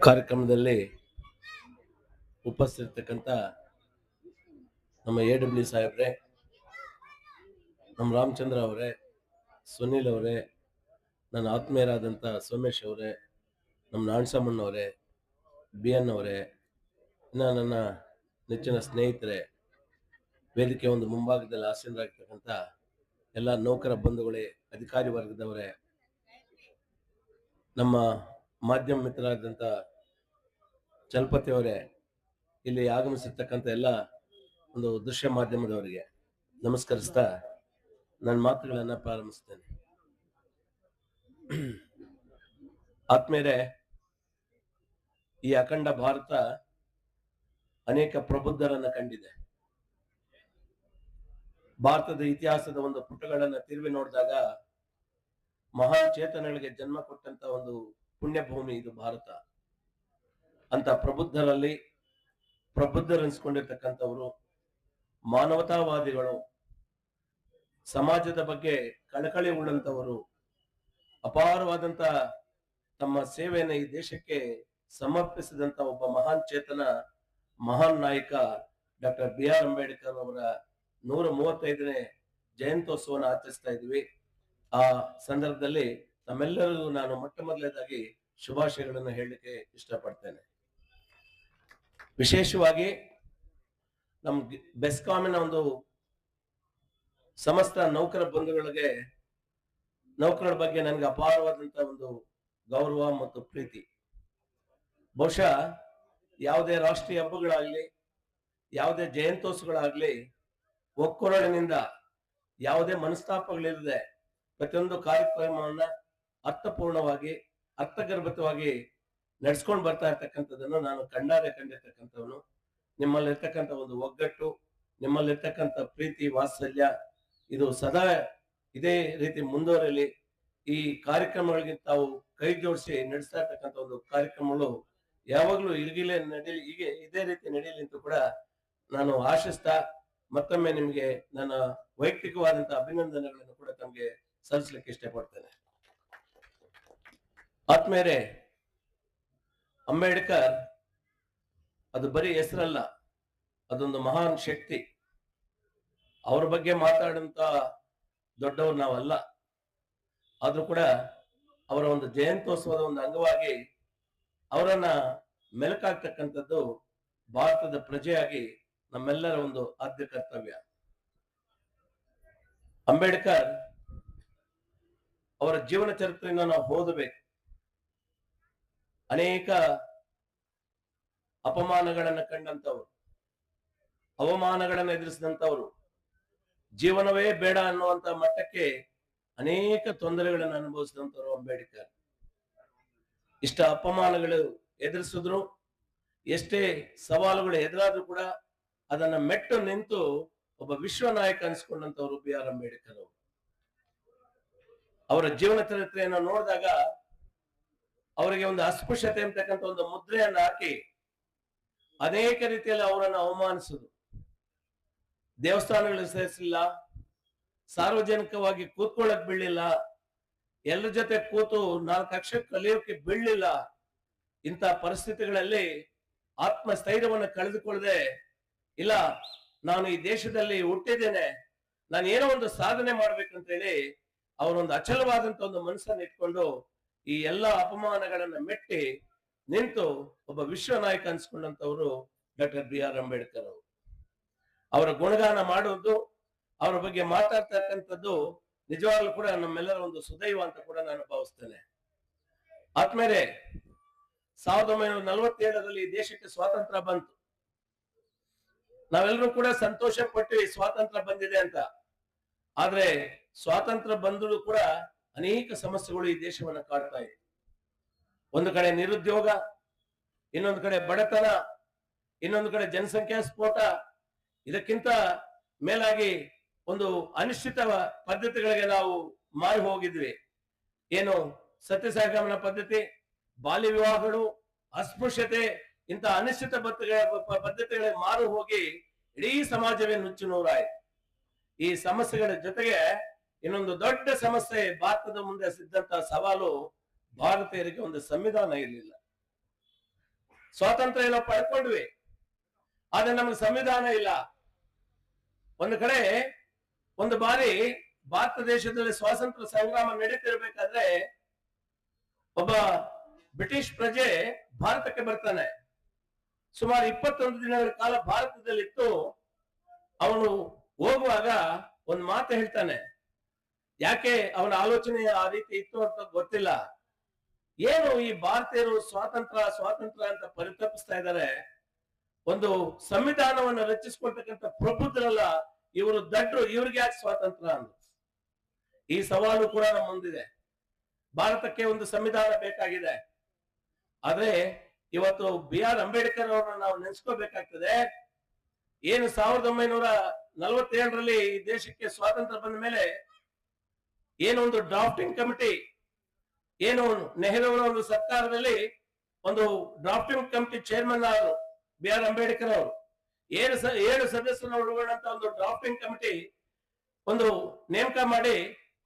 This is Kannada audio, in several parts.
ಕಾರ್ಯಕ್ರಮದಲ್ಲಿ ಉಪಸ್ಥಿತಕ್ಕಂಥ ನಮ್ಮ AW ಸಾಹೇಬ್ರೆ, ನಮ್ಮ ರಾಮಚಂದ್ರ ಅವರೇ, ಸುನೀಲ್ ಅವರೇ, ನನ್ನ ಆತ್ಮೀಯರಾದಂಥ ಸೋಮೇಶ್ ಅವರೇ, ನಮ್ಮ ನಾಣಸಮ್ಮಣ್ಣವರೇ, BN ಅವರೇ, ಇನ್ನು ನನ್ನ ನೆಚ್ಚಿನ ಸ್ನೇಹಿತರೆ, ವೇದಿಕೆ ಒಂದು ಮುಂಭಾಗದಲ್ಲಿ ಆಸೀನರಾಗಿರ್ತಕ್ಕಂಥ ಎಲ್ಲ ನೌಕರ ಬಂಧುಗಳೇ, ಅಧಿಕಾರಿ ವರ್ಗದವರೇ, ನಮ್ಮ ಮಾಧ್ಯಮ ಮಿತ್ರರಾದಂಥ ಚಲಪತಿ ಅವರೇ, ಇಲ್ಲಿ ಆಗಮಿಸಿರ್ತಕ್ಕಂಥ ಎಲ್ಲ ಒಂದು ದೃಶ್ಯ ಮಾಧ್ಯಮದವರಿಗೆ ನಮಸ್ಕರಿಸ್ತಾ ನನ್ನ ಮಾತುಗಳನ್ನ ಪ್ರಾರಂಭಿಸ್ತೇನೆ. ಆತ್ಮೀಯರೇ, ಈ ಅಖಂಡ ಭಾರತ ಅನೇಕ ಪ್ರಬುದ್ಧರನ್ನ ಕಂಡಿದೆ. ಭಾರತದ ಇತಿಹಾಸದ ಒಂದು ಪುಟಗಳನ್ನ ತಿರುವಿ ನೋಡಿದಾಗ ಮಹಾನ್ ಚೇತನಗಳಿಗೆ ಜನ್ಮ ಕೊಟ್ಟಂತ ಒಂದು ಪುಣ್ಯ ಭೂಮಿ ಇದು ಭಾರತ. ಅಂತ ಪ್ರಬುದ್ಧರೆನಿಸ್ಕೊಂಡಿರ್ತಕ್ಕಂಥವ್ರು, ಮಾನವತಾವಾದಿಗಳು, ಸಮಾಜದ ಬಗ್ಗೆ ಕಳಕಳಿ ಉಳ್ಳಂತವರು, ಅಪಾರವಾದಂತ ತಮ್ಮ ಸೇವೆಯನ್ನು ಈ ದೇಶಕ್ಕೆ ಸಮರ್ಪಿಸಿದಂತ ಒಬ್ಬ ಮಹಾನ್ ಚೇತನ, ಮಹಾನ್ ನಾಯಕ ಡಾಕ್ಟರ್ BR ಅಂಬೇಡ್ಕರ್ ಅವರ 135ನೇ ಜಯಂತ್ಯೋತ್ಸವನ ಆಚರಿಸ್ತಾ ಇದ್ವಿ. ಆ ಸಂದರ್ಭದಲ್ಲಿ ನಮ್ಮೆಲ್ಲರಿಗೂ ನಾನು ಮೊಟ್ಟ ಮೊದಲನೇದಾಗಿ ಶುಭಾಶಯಗಳನ್ನು ಹೇಳಲಿಕ್ಕೆ ಇಷ್ಟಪಡ್ತೇನೆ. ವಿಶೇಷವಾಗಿ ನಮ್ ಬೆಸ್ಕಾಮಿನ ಒಂದು ಸಮಸ್ತ ನೌಕರ ಬಂಧುಗಳಿಗೆ, ನೌಕರರ ಬಗ್ಗೆ ನನಗೆ ಅಪಾರವಾದಂತ ಒಂದು ಗೌರವ ಮತ್ತು ಪ್ರೀತಿ. ಬಹುಶಃ ಯಾವುದೇ ರಾಷ್ಟ್ರೀಯ ಹಬ್ಬಗಳಾಗ್ಲಿ, ಯಾವುದೇ ಜಯಂತ್ಯೋತ್ಸವಗಳಾಗ್ಲಿ, ಒಕ್ಕೊರಳಿನಿಂದ ಯಾವುದೇ ಮನಸ್ತಾಪಗಳಿಲ್ಲದೆ ಪ್ರತಿಯೊಂದು ಕಾರ್ಯಕ್ರಮವನ್ನ ಅರ್ಥಪೂರ್ಣವಾಗಿ, ಅರ್ಥಗರ್ಭಿತವಾಗಿ ನಡೆಸ್ಕೊಂಡು ಬರ್ತಾ ಇರ್ತಕ್ಕಂಥದ್ದನ್ನು ನಾನು ಕಂಡಿರ್ತಕ್ಕಂಥವನು. ನಿಮ್ಮಲ್ಲಿರ್ತಕ್ಕಂಥ ಒಂದು ಒಗ್ಗಟ್ಟು, ನಿಮ್ಮಲ್ಲಿರ್ತಕ್ಕಂಥ ಪ್ರೀತಿ, ವಾತ್ಸಲ್ಯ ಇದು ಸದಾ ಇದೇ ರೀತಿ ಮುಂದುವರಲಿ. ಈ ಕಾರ್ಯಕ್ರಮಗಳಿಗೆ ತಾವು ಕೈ ಜೋಡಿಸಿ ನಡೆಸ್ತಾ ಇರ್ತಕ್ಕಂಥ ಒಂದು ಕಾರ್ಯಕ್ರಮಗಳು ಯಾವಾಗ್ಲೂ ಹೀಗೆ ಇದೇ ರೀತಿ ನಡೀಲಿ ಅಂತ ಕೂಡ ನಾನು ಆಶಿಸ್ತಾ ಮತ್ತೊಮ್ಮೆ ನಿಮ್ಗೆ ನನ್ನ ವೈಯಕ್ತಿಕವಾದಂತ ಅಭಿನಂದನೆಗಳನ್ನು ಕೂಡ ತಮ್ಗೆ ಸಲ್ಲಿಸಲಿಕ್ಕೆ ಇಷ್ಟಪಡ್ತೇನೆ. ಆತ್ಮೇರೆ, ಅಂಬೇಡ್ಕರ್ ಅದು ಬರೀ ಹೆಸರಲ್ಲ, ಅದೊಂದು ಮಹಾನ್ ಶಕ್ತಿ. ಅವ್ರ ಬಗ್ಗೆ ಮಾತಾಡಂತ ದೊಡ್ಡವ್ರು ನಾವಲ್ಲ. ಆದ್ರೂ ಕೂಡ ಅವರ ಒಂದು ಜಯಂತ್ಯೋತ್ಸವದ ಒಂದು ಅಂಗವಾಗಿ ಅವರನ್ನ ಮೆಲುಕಾಗ್ತಕ್ಕಂಥದ್ದು ಭಾರತದ ಪ್ರಜೆಯಾಗಿ ನಮ್ಮೆಲ್ಲರ ಒಂದು ಆದ್ಯ ಕರ್ತವ್ಯ. ಅಂಬೇಡ್ಕರ್ ಅವರ ಜೀವನ ಚರಿತ್ರೆಯನ್ನು ನಾವು ಓದಬೇಕು. ಅನೇಕ ಅಪಮಾನಗಳನ್ನ ಕಂಡಂತವ್ರು, ಅವಮಾನಗಳನ್ನ ಎದುರಿಸಿದಂತವ್ರು, ಜೀವನವೇ ಬೇಡ ಅನ್ನುವಂತ ಮಟ್ಟಕ್ಕೆ ಅನೇಕ ತೊಂದರೆಗಳನ್ನು ಅನುಭವಿಸಿದಂತವ್ರು ಅಂಬೇಡ್ಕರ್. ಇಷ್ಟ ಅಪಮಾನಗಳು ಎದುರಿಸಿದ್ರು, ಎಷ್ಟೇ ಸವಾಲುಗಳು ಎದುರಾದ್ರೂ ಕೂಡ ಅದನ್ನ ಮೆಟ್ಟು ನಿಂತು ಒಬ್ಬ ವಿಶ್ವ ನಾಯಕ ಅನಿಸ್ಕೊಂಡಂತವ್ರು BR ಅಂಬೇಡ್ಕರ್ ಅವರು. ಅವರ ಜೀವನ ಚರಿತ್ರೆಯನ್ನು ನೋಡಿದಾಗ ಅವರಿಗೆ ಒಂದು ಅಸ್ಪೃಶ್ಯತೆ ಅಂತಕ್ಕಂಥ ಒಂದು ಮುದ್ರೆಯನ್ನು ಹಾಕಿ ಅನೇಕ ರೀತಿಯಲ್ಲಿ ಅವರನ್ನು ಅವಮಾನಿಸುದು. ದೇವಸ್ಥಾನಗಳಿಗೆ ಸೇರಿಸಲಿಲ್ಲ, ಸಾರ್ವಜನಿಕವಾಗಿ ಕೂತ್ಕೊಳ್ಳಕ್ ಬಿಡ್ಲಿಲ್ಲ, ಎಲ್ಲರ ಜೊತೆ ಕೂತು 4 ಅಕ್ಷರ ಕಲಿಯೋಕೆ ಬಿಡ್ಲಿಲ್ಲ. ಇಂಥ ಪರಿಸ್ಥಿತಿಗಳಲ್ಲಿ ಆತ್ಮಸ್ಥೈರ್ಯವನ್ನು ಕಳೆದುಕೊಳ್ಳದೆ, ಇಲ್ಲ ನಾನು ಈ ದೇಶದಲ್ಲಿ ಹುಟ್ಟಿದ್ದೇನೆ, ನಾನು ಏನೋ ಒಂದು ಸಾಧನೆ ಮಾಡ್ಬೇಕಂತ ಹೇಳಿ ಅವರೊಂದು ಅಚಲವಾದಂತ ಒಂದು ಮನಸ್ಸನ್ನು ಇಟ್ಕೊಂಡು ಈ ಎಲ್ಲಾ ಅಪಮಾನಗಳನ್ನ ಮೆಟ್ಟಿ ನಿಂತು ಒಬ್ಬ ವಿಶ್ವ ನಾಯಕ ಅನ್ಸ್ಕೊಂಡಂತವ್ರು ಡಾಕ್ಟರ್ BR ಅಂಬೇಡ್ಕರ್ ಅವರು. ಅವರ ಗುಣಗಾನ ಮಾಡುವುದು, ಅವರ ಬಗ್ಗೆ ಮಾತಾಡ್ತಕ್ಕಂಥದ್ದು ನಿಜವಾಗ್ಲೂ ಕೂಡ ನಮ್ಮೆಲ್ಲರ ಒಂದು ಸುದೈವ ಅಂತ ಕೂಡ ನಾನು ಭಾವಿಸ್ತೇನೆ. ಆದ್ಮೇಲೆ 1947ರಲ್ಲಿ ದೇಶಕ್ಕೆ ಸ್ವಾತಂತ್ರ್ಯ ಬಂತು. ನಾವೆಲ್ಲರೂ ಕೂಡ ಸಂತೋಷ ಪಟ್ಟು ಸ್ವಾತಂತ್ರ್ಯ ಬಂದಿದೆ ಅಂತ. ಆದ್ರೆ ಸ್ವಾತಂತ್ರ್ಯ ಬಂದರೂ ಕೂಡ ಅನೇಕ ಸಮಸ್ಯೆಗಳು ಈ ದೇಶವನ್ನ ಕಾಡ್ತಾ ಇದೆ. ಒಂದು ಕಡೆ ನಿರುದ್ಯೋಗ, ಇನ್ನೊಂದು ಕಡೆ ಬಡತನ, ಇನ್ನೊಂದು ಕಡೆ ಜನಸಂಖ್ಯಾ ಸ್ಫೋಟ, ಇದಕ್ಕಿಂತ ಮೇಲಾಗಿ ಒಂದು ಅನಿಶ್ಚಿತ ಪದ್ಧತಿಗಳಿಗೆ ನಾವು ಮಾರಿ ಹೋಗಿದ್ವಿ. ಏನು ಸತ್ಯ ಸಹಗಮನ ಪದ್ಧತಿ, ಬಾಲ್ಯ ವಿವಾಹಗಳು, ಅಸ್ಪೃಶ್ಯತೆ, ಇಂಥ ಅನಿಶ್ಚಿತ ಪದ್ಧತಿಗಳಿಗೆ ಮಾರು ಹೋಗಿ ಇಡೀ ಸಮಾಜವೇ ನುಚ್ಚು ನೂರಾಯಿತು. ಈ ಸಮಸ್ಯೆಗಳ ಜೊತೆಗೆ ಇನ್ನೊಂದು ದೊಡ್ಡ ಸಮಸ್ಯೆ ಭಾರತದ ಮುಂದೆ ಸಿದ್ದಂತ ಸವಾಲು ಭಾರತೀಯರಿಗೆ ಒಂದು ಸಂವಿಧಾನ ಇರಲಿಲ್ಲ. ಸ್ವಾತಂತ್ರ್ಯ ಏನೋ ಪಡ್ಕೊಂಡ್ವಿ, ಆದ್ರೆ ನಮ್ಗೆ ಸಂವಿಧಾನ ಇಲ್ಲ. ಒಂದು ಕಡೆ ಒಂದು ಬಾರಿ ಭಾರತ ದೇಶದಲ್ಲಿ ಸ್ವಾತಂತ್ರ್ಯ ಸಂಗ್ರಾಮ ನಡೀತಿರ್ಬೇಕಾದ್ರೆ ಒಬ್ಬ ಬ್ರಿಟಿಷ್ ಪ್ರಜೆ ಭಾರತಕ್ಕೆ ಬರ್ತಾನೆ. ಸುಮಾರು 21 ದಿನಗಳ ಕಾಲ ಭಾರತದಲ್ಲಿತ್ತು. ಅವನು ಹೋಗುವಾಗ ಒಂದು ಮಾತು ಹೇಳ್ತಾನೆ. ಯಾಕೆ ಅವನ ಆಲೋಚನೆ ಆ ರೀತಿ ಇತ್ತು ಅಂತ ಗೊತ್ತಿಲ್ಲ. ಏನು ಈ ಭಾರತೀಯರು ಸ್ವಾತಂತ್ರ್ಯ ಅಂತ ಪರಿತಪಿಸ್ತಾ ಇದ್ದಾರೆ, ಒಂದು ಸಂವಿಧಾನವನ್ನು ರಚಿಸಿಕೊಳ್ತಕ್ಕಂಥ ಪ್ರಬುದ್ಧರಲ್ಲ ಇವರು ದಡ್ರು, ಇವ್ರಿಗೆ ಯಾಕೆ ಸ್ವಾತಂತ್ರ್ಯ ಅಂತ ಈ ಸವಾಲು ಕೂಡ ನಮ್ಮ ಮುಂದಿದೆ. ಭಾರತಕ್ಕೆ ಒಂದು ಸಂವಿಧಾನ ಬೇಕಾಗಿದೆ. ಆದ್ರೆ ಇವತ್ತು BR ಅಂಬೇಡ್ಕರ್ ಅವರನ್ನ ನಾವು ನೆನೆಸ್ಕೋಬೇಕಾಗ್ತದೆ. ಏನು 1947ರಲ್ಲಿ ಈ ದೇಶಕ್ಕೆ ಸ್ವಾತಂತ್ರ್ಯ ಬಂದ ಮೇಲೆ ಏನೊಂದು ಡ್ರಾಫ್ಟಿಂಗ್ ಕಮಿಟಿ, ಏನು ನೆಹರು ಅವರ ಒಂದು ಸರ್ಕಾರದಲ್ಲಿ ಒಂದು ಡ್ರಾಫ್ಟಿಂಗ್ ಕಮಿಟಿ ಚೇರ್ಮನ್ ಆದರು BR ಅಂಬೇಡ್ಕರ್ ಅವರು. 7 ಸದಸ್ಯರನ್ನು ಒಳಗೊಂಡಂತ ಒಂದು ಡ್ರಾಫ್ಟಿಂಗ್ ಕಮಿಟಿ ಒಂದು ನೇಮಕ ಮಾಡಿ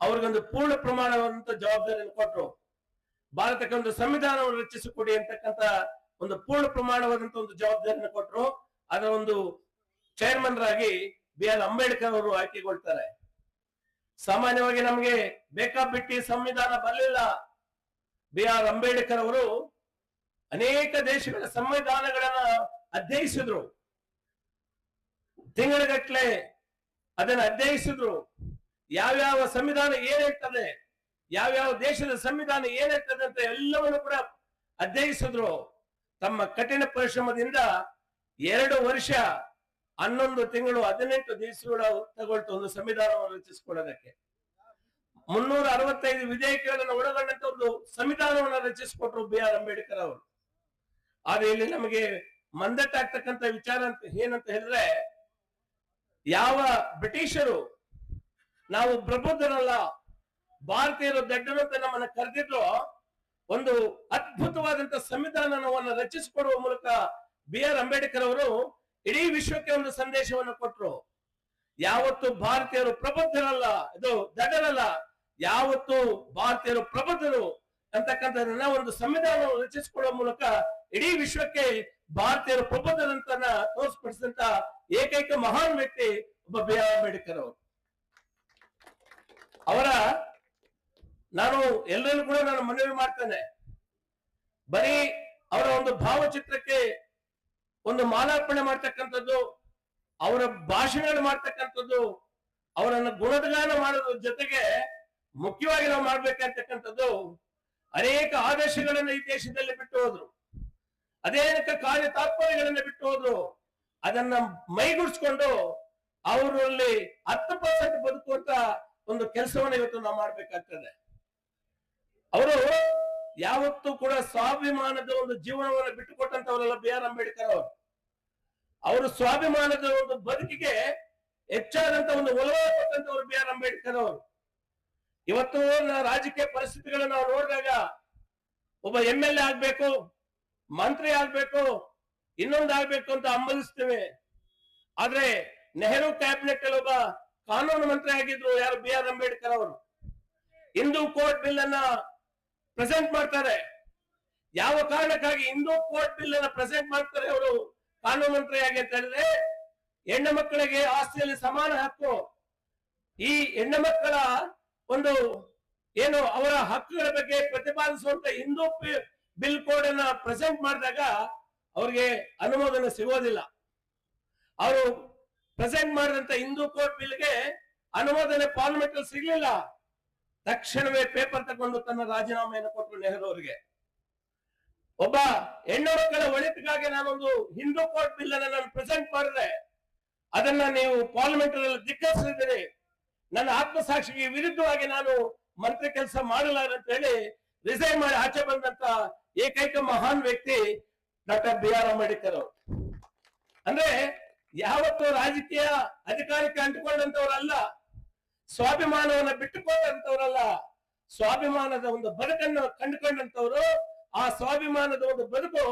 ಅವ್ರಿಗೊಂದು ಪೂರ್ಣ ಪ್ರಮಾಣವಾದಂತ ಜವಾಬ್ದಾರಿಯನ್ನು ಕೊಟ್ಟರು. ಭಾರತಕ್ಕೆ ಒಂದು ಸಂವಿಧಾನವನ್ನು ರಚಿಸಿಕೊಡಿ ಅಂತಕ್ಕಂಥ ಒಂದು ಪೂರ್ಣ ಪ್ರಮಾಣವಾದಂತ ಒಂದು ಜವಾಬ್ದಾರಿಯನ್ನು ಕೊಟ್ಟರು. ಅದರ ಒಂದು ಚೇರ್ಮನ್ ರಾಗಿ BR ಅಂಬೇಡ್ಕರ್ ಅವರು ಆಯ್ಕೆಗೊಳ್ತಾರೆ. ಸಾಮಾನ್ಯವಾಗಿ ನಮಗೆ ಬೇಕಾಬಿಟ್ಟಿ ಸಂವಿಧಾನ ಬರಲಿಲ್ಲ. BR ಅಂಬೇಡ್ಕರ್ ಅವರು ಅನೇಕ ದೇಶಗಳ ಸಂವಿಧಾನಗಳನ್ನ ಅಧ್ಯಯಿಸಿದ್ರು, ತಿಂಗಳಗಟ್ಟಲೆ ಅದನ್ನ ಅಧ್ಯಯಿಸಿದ್ರು. ಯಾವ್ಯಾವ ಸಂವಿಧಾನ ಏನ್ ಹೇಳ್ತದೆ, ಯಾವ್ಯಾವ ದೇಶದ ಸಂವಿಧಾನ ಏನ್ ಹೇಳ್ತದೆ ಅಂತ ಎಲ್ಲವನ್ನು ಕೂಡ ಅಧ್ಯಯಿಸಿದ್ರು. ತಮ್ಮ ಕಠಿಣ ಪರಿಶ್ರಮದಿಂದ 2 ವರ್ಷ 11 ತಿಂಗಳು 18 ದಿವಸಗಳು ತಗೊಳ್ತು ಒಂದು ಸಂವಿಧಾನವನ್ನು ರಚಿಸಿಕೊಳ್ಳೋದಕ್ಕೆ. 365 ವಿಧೇಯಕಗಳನ್ನು ಒಳಗೊಂಡಂತ ಒಂದು ಸಂವಿಧಾನವನ್ನು ರಚಿಸಿಕೊಟ್ರು BR ಅಂಬೇಡ್ಕರ್ ಅವರು. ಆದ್ರೆ ಇಲ್ಲಿ ನಮಗೆ ಮಂದಟ್ಟಾಗ್ತಕ್ಕಂಥ ವಿಚಾರ ಅಂತ ಏನಂತ ಹೇಳಿದ್ರೆ, ಯಾವ ಬ್ರಿಟಿಷರು ನಾವು ಪ್ರಬುದ್ಧರಲ್ಲ, ಭಾರತೀಯರು ದಡ್ಡರು ಅಂತ ನಮ್ಮನ್ನ ಕರೆದಿದ್ರು, ಒಂದು ಅದ್ಭುತವಾದಂತ ಸಂವಿಧಾನವನ್ನು ರಚಿಸಿಕೊಡುವ ಮೂಲಕ BR ಅಂಬೇಡ್ಕರ್ ಅವರು ಇಡೀ ವಿಶ್ವಕ್ಕೆ ಒಂದು ಸಂದೇಶವನ್ನು ಕೊಟ್ಟರು. ಯಾವತ್ತು ಭಾರತೀಯರು ಪ್ರಬುದ್ಧರಲ್ಲ, ಇದು ದಡ್ಡರಲ್ಲ, ಯಾವತ್ತು ಭಾರತೀಯರು ಪ್ರಬುದ್ಧರು ಅಂತಕ್ಕಂಥದನ್ನ ಒಂದು ಸಂವಿಧಾನವನ್ನು ರಚಿಸಿಕೊಳ್ಳುವ ಮೂಲಕ ಇಡೀ ವಿಶ್ವಕ್ಕೆ ಭಾರತೀಯರು ಪ್ರಬುದ್ಧರಂತ ತೋರ್ಸ್ಪಡಿಸಿದಂತ ಏಕೈಕ ಮಹಾನ್ ವ್ಯಕ್ತಿ ಒಬ್ಬ BR ಅಂಬೇಡ್ಕರ್ ಅವರು. ನಾನು ಎಲ್ಲರಲ್ಲೂ ಕೂಡ ನಾನು ಮನವಿ ಮಾಡ್ತೇನೆ, ಬರೀ ಅವರ ಒಂದು ಭಾವಚಿತ್ರಕ್ಕೆ ಒಂದು ಮಾಲಾರ್ಪಣೆ ಮಾಡ್ತಕ್ಕಂಥದ್ದು, ಅವರ ಭಾಷಣಗಳು ಮಾಡ್ತಕ್ಕಂಥದ್ದು, ಅವರನ್ನು ಗುಣಗಾನ ಮಾಡೋದ್ರ ಜೊತೆಗೆ ಮುಖ್ಯವಾಗಿ ನಾವು ಮಾಡ್ಬೇಕಂತಕ್ಕಂಥದ್ದು, ಅನೇಕ ಆದೇಶಗಳನ್ನು ಈ ದೇಶದಲ್ಲಿ ಬಿಟ್ಟು ಹೋದ್ರು, ಅನೇಕ ಕಾರ್ಯ ತಾತ್ಪರ್ಯಗಳನ್ನು ಬಿಟ್ಟು ಹೋದ್ರು. ಅದನ್ನ ಮೈಗೂಡಿಸ್ಕೊಂಡು ಅವರಲ್ಲಿ 10% ಬದುಕುವಂತ ಒಂದು ಕೆಲಸವನ್ನು ಇವತ್ತು ನಾವು ಮಾಡ್ಬೇಕಾಗ್ತದೆ. ಅವರು ಯಾವತ್ತೂ ಕೂಡ ಸ್ವಾಭಿಮಾನದ ಒಂದು ಜೀವನವನ್ನು ಬಿಟ್ಟುಕೊಟ್ಟಂತವರಲ್ಲ BR ಅಂಬೇಡ್ಕರ್ ಅವರು ಸ್ವಾಭಿಮಾನದ ಒಂದು ಬದುಕಿಗೆ ಹೆಚ್ಚಾದಂತ ಒಂದು ಒಲವು ಕೊಟ್ಟಂತವರು BR ಅಂಬೇಡ್ಕರ್ ಅವರು. ಇವತ್ತು ರಾಜಕೀಯ ಪರಿಸ್ಥಿತಿಗಳನ್ನು ನಾವು ನೋಡಿದಾಗ ಒಬ್ಬ MLA ಆಗ್ಬೇಕು, ಮಂತ್ರಿ ಆಗ್ಬೇಕು, ಇನ್ನೊಂದಾಗ್ಬೇಕು ಅಂತ ಹಂಬಲಿಸ್ತೇವೆ. ಆದ್ರೆ ನೆಹರು ಕ್ಯಾಬಿನೆಟ್ ಅಲ್ಲಿ ಒಬ್ಬ ಕಾನೂನು ಮಂತ್ರಿ ಆಗಿದ್ರು ಯಾರು BR ಅಂಬೇಡ್ಕರ್ ಅವರು. ಹಿಂದೂ ಕೋರ್ಟ್ ಬಿಲ್ ಅನ್ನ ಪ್ರೆಸೆಂಟ್ ಮಾಡ್ತಾರೆ. ಯಾವ ಕಾರಣಕ್ಕಾಗಿ ಹಿಂದೂ ಕೋರ್ಟ್ ಬಿಲ್ ಅನ್ನ ಪ್ರೆಸೆಂಟ್ ಮಾಡ್ತಾರೆ ಅವರು ಕಾನೂನು ಮಂತ್ರಿಯಾಗಿ ಅಂತ ಹೇಳಿದ್ರೆ, ಹೆಣ್ಣು ಮಕ್ಕಳಿಗೆ ಆಸ್ತಿಯಲ್ಲಿ ಸಮಾನ ಹಕ್ಕು, ಈ ಹೆಣ್ಣು ಮಕ್ಕಳ ಒಂದು ಏನು ಅವರ ಹಕ್ಕುಗಳ ಬಗ್ಗೆ ಪ್ರತಿಪಾದಿಸುವಂತ ಹಿಂದೂ ಬಿಲ್ ಕೋಡ್ ಅನ್ನ ಪ್ರೆಸೆಂಟ್ ಮಾಡಿದಾಗ ಅವ್ರಿಗೆ ಅನುಮೋದನೆ ಸಿಗೋದಿಲ್ಲ. ಅವರು ಪ್ರೆಸೆಂಟ್ ಮಾಡಿದಂತ ಹಿಂದೂ ಕೋರ್ಟ್ ಬಿಲ್ಗೆ ಅನುಮೋದನೆ ಪಾರ್ಲಿಮೆಂಟ್ ಅಲ್ಲಿ ಸಿಗ್ಲಿಲ್ಲ. ತಕ್ಷಣವೇ ಪೇಪರ್ ತಗೊಂಡು ತನ್ನ ರಾಜೀನಾಮೆಯನ್ನು ಕೊಟ್ಟರು ನೆಹರು ಅವರಿಗೆ. ಒಬ್ಬ ಹೆಣ್ಣು ಮಕ್ಕಳ ಒಳಿತಿಗಾಗಿ ನಾನೊಂದು ಹಿಂದೂ ಕೋರ್ಟ್ ಬಿಲ್ ಅನ್ನ ನಾನು ಪ್ರೆಸೆಂಟ್ ಮಾಡಿದ್ರೆ ಅದನ್ನ ನೀವು ಪಾರ್ಲಿಮೆಂಟ್ ಅಲ್ಲಿ ಧಿಕ್ಕರಿಸಿದ್ದೀರಿ, ನನ್ನ ಆತ್ಮಸಾಕ್ಷಿಗೆ ವಿರುದ್ಧವಾಗಿ ನಾನು ಮಂತ್ರಿ ಕೆಲಸ ಮಾಡಲಾರ ಅಂತ ಹೇಳಿ ರಿಸೈನ್ ಮಾಡಿ ಆಚೆ ಬಂದಂತ ಏಕೈಕ ಮಹಾನ್ ವ್ಯಕ್ತಿ ಡಾಕ್ಟರ್ BR ಅಂಬೇಡ್ಕರ್ ಅವರು. ಅಂದ್ರೆ ಯಾವತ್ತೂ ರಾಜಕೀಯ ಅಧಿಕಾರಕ್ಕೆ ಅಂಟಿಕೊಂಡಂತವರಲ್ಲ, ಸ್ವಾಭಿಮಾನವನ್ನ ಬಿಟ್ಟುಕೊಂಡಂತವರಲ್ಲ, ಸ್ವಾಭಿಮಾನದ ಒಂದು ಬದುಕನ್ನು ಕಂಡುಕೊಂಡಂತವರು. ಆ ಸ್ವಾಭಿಮಾನದ ಒಂದು ಬದುಕು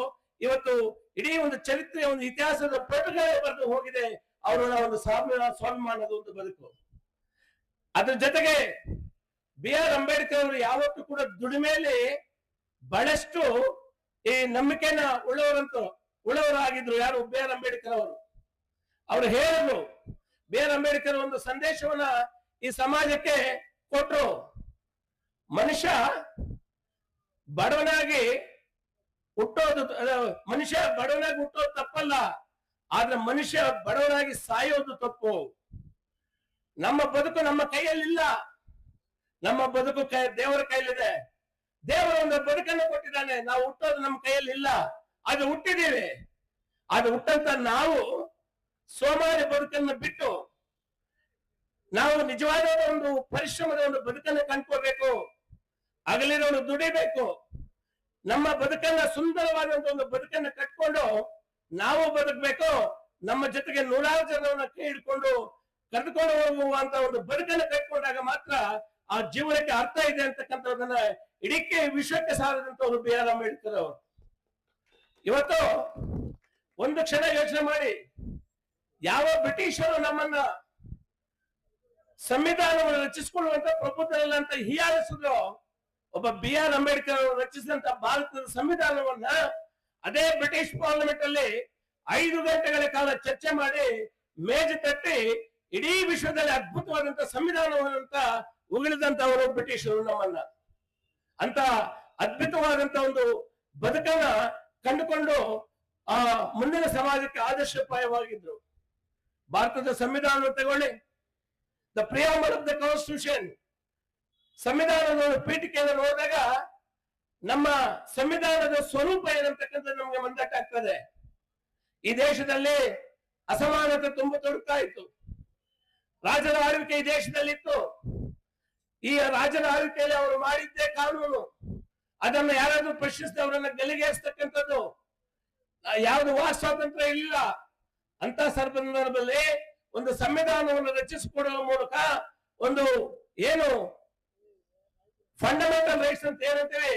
ಇವತ್ತು ಇಡೀ ಒಂದು ಚರಿತ್ರೆಯ ಒಂದು ಇತಿಹಾಸದ ಪುಟಗಳೇ ಬರೆದು ಹೋಗಿದೆ ಅವರ ಒಂದು ಸ್ವಾಭಿಮಾನದ ಒಂದು ಬದುಕು. ಅದ್ರ ಜೊತೆಗೆ BR ಅಂಬೇಡ್ಕರ್ ಅವರು ಯಾವತ್ತೂ ಕೂಡ ದುಡಿಮೆಯಲ್ಲಿ ಬಹಳಷ್ಟು ಈ ನಂಬಿಕೆನ ಉಳ್ಳವರಾಗಿದ್ರು. ಯಾರು? ಬಿ ಆರ್ ಅಂಬೇಡ್ಕರ್ ಅವರು. ಅವ್ರು ಹೇಳಿದ್ರು, ಬಿ ಆರ್ ಅಂಬೇಡ್ಕರ್ ಒಂದು ಸಂದೇಶವನ್ನ ಈ ಸಮಾಜಕ್ಕೆ ಕೊಟ್ರು. ಮನುಷ್ಯ ಬಡವನಾಗಿ ಹುಟ್ಟೋದು ತಪ್ಪಲ್ಲ, ಆದ್ರೆ ಮನುಷ್ಯ ಬಡವನಾಗಿ ಸಾಯೋದು ತಪ್ಪು. ನಮ್ಮ ಬದುಕು ನಮ್ಮ ಕೈಯಲ್ಲಿಲ್ಲ, ನಮ್ಮ ಬದುಕು ದೇವರ ಕೈಯಲ್ಲಿದೆ. ದೇವರ ಒಂದು ಬದುಕನ್ನು ಕೊಟ್ಟಿದ್ದಾನೆ. ನಾವು ಹುಟ್ಟೋದು ನಮ್ಮ ಕೈಯಲ್ಲಿ ಇಲ್ಲ, ಅದು ಹುಟ್ಟಿದ್ದೀವಿ. ಅದು ಹುಟ್ಟಂತ ನಾವು ಸೋಮಾರಿ ಬದುಕನ್ನು ಬಿಟ್ಟು ನಾವು ನಿಜವಾದ ಒಂದು ಪರಿಶ್ರಮದ ಒಂದು ಬದುಕನ್ನು ಕಂಡ್ಕೋಬೇಕು. ಹಗಲಿರೋನು ದುಡಿಬೇಕು. ನಮ್ಮ ಬದುಕನ್ನ ಸುಂದರವಾದಂತ ಒಂದು ಬದುಕನ್ನು ಕಟ್ಕೊಂಡು ನಾವು ಬದುಕಬೇಕು. ನಮ್ಮ ಜೊತೆಗೆ ನೂರಾರು ಜನರನ್ನ ಕೈ ಹಿಡ್ಕೊಂಡು ಕರೆದುಕೊಂಡು ಹೋಗುವಂತ ಒಂದು ಬದುಕನ್ನು ಕಟ್ಕೊಂಡಾಗ ಮಾತ್ರ ಆ ಜೀವನಕ್ಕೆ ಅರ್ಥ ಇದೆ ಅಂತಕ್ಕಂಥದ್ದನ್ನ ಇಡೀ ವಿಶ್ವಕ್ಕೆ ಸಾರದಂತವ್ರು ಬಿ ಆರ್ ಅಂಬೇಡ್ಕರ್ ಅವರು. ಇವತ್ತು ಒಂದು ಕ್ಷಣ ಯೋಚನೆ ಮಾಡಿ, ಯಾವ ಬ್ರಿಟಿಷರು ನಮ್ಮನ್ನ ಸಂವಿಧಾನವನ್ನು ರಚಿಸಿಕೊಳ್ಳುವಂತ ಪ್ರಬುದ್ಧರಲ್ಲ ಅಂತ ಹೀಯಾಳಿಸಿದ್ರು, ಒಬ್ಬ ಬಿ ಆರ್ ಅಂಬೇಡ್ಕರ್ ಅವರು ರಚಿಸಿದಂತ ಭಾರತದ ಸಂವಿಧಾನವನ್ನ ಅದೇ ಬ್ರಿಟಿಷ್ ಪಾರ್ಲಿಮೆಂಟ್ ಅಲ್ಲಿ 5 ಗಂಟೆಗಳ ಕಾಲ ಚರ್ಚೆ ಮಾಡಿ ಮೇಜು ತಟ್ಟಿ ಇಡೀ ವಿಶ್ವದಲ್ಲಿ ಅದ್ಭುತವಾದಂತ ಸಂವಿಧಾನವಂತ ಉಗಿಳಿದಂತವರು ಬ್ರಿಟಿಷರು ನಮ್ಮನ್ನ. ಅಂತ ಅದ್ಭುತವಾದಂತ ಒಂದು ಬದುಕನ್ನ ಕಂಡುಕೊಂಡು ಆ ಮುಂದಿನ ಸಮಾಜಕ್ಕೆ ಆದರ್ಶಪ್ರಾಯವಾಗಿದ್ರು. ಭಾರತದ ಸಂವಿಧಾನ ತಗೊಳ್ಳಿ, the preamble of the constitution, ಸಂವಿಧಾನದ ಪೀಠಿಕೆಯನ್ನು ನೋಡಿದಾಗ ನಮ್ಮ ಸಂವಿಧಾನದ ಸ್ವರೂಪ ಏನಂತಕ್ಕಂಥ ನಮ್ಗೆ ಮಂದಟ್ಟಾಗ್ತದೆ. ಈ ದೇಶದಲ್ಲಿ ಅಸಮಾನತೆ ತುಂಬ ತೊಡಗ್ತಾ ಇತ್ತು. ರಾಜರ ಆಳ್ವಿಕೆ ಈ ದೇಶದಲ್ಲಿತ್ತು. ಈ ರಾಜರ ಆಳ್ವಿಕೆಯಲ್ಲಿ ಅವರು ಮಾಡಿದ್ದೇ ಕಾನೂನು. ಅದನ್ನು ಯಾರಾದ್ರೂ ಪ್ರಶ್ನಿಸಿದ ಅವರನ್ನ ಗಲ್ಲಿಗೇರಿಸ್ತಕ್ಕಂಥದ್ದು, ಯಾವುದು ವಾಕ್ ಸ್ವಾತಂತ್ರ್ಯ ಇಲ್ಲ. ಅಂತ ಸಂದರ್ಭದಲ್ಲಿ ಒಂದು ಸಂವಿಧಾನವನ್ನು ರಚಿಸಿಕೊಡುವ ಮೂಲಕ ಒಂದು ಏನು ಫಂಡಮೆಂಟಲ್ ರೈಟ್ಸ್ ಅಂತ ಏನಂತೇವೆ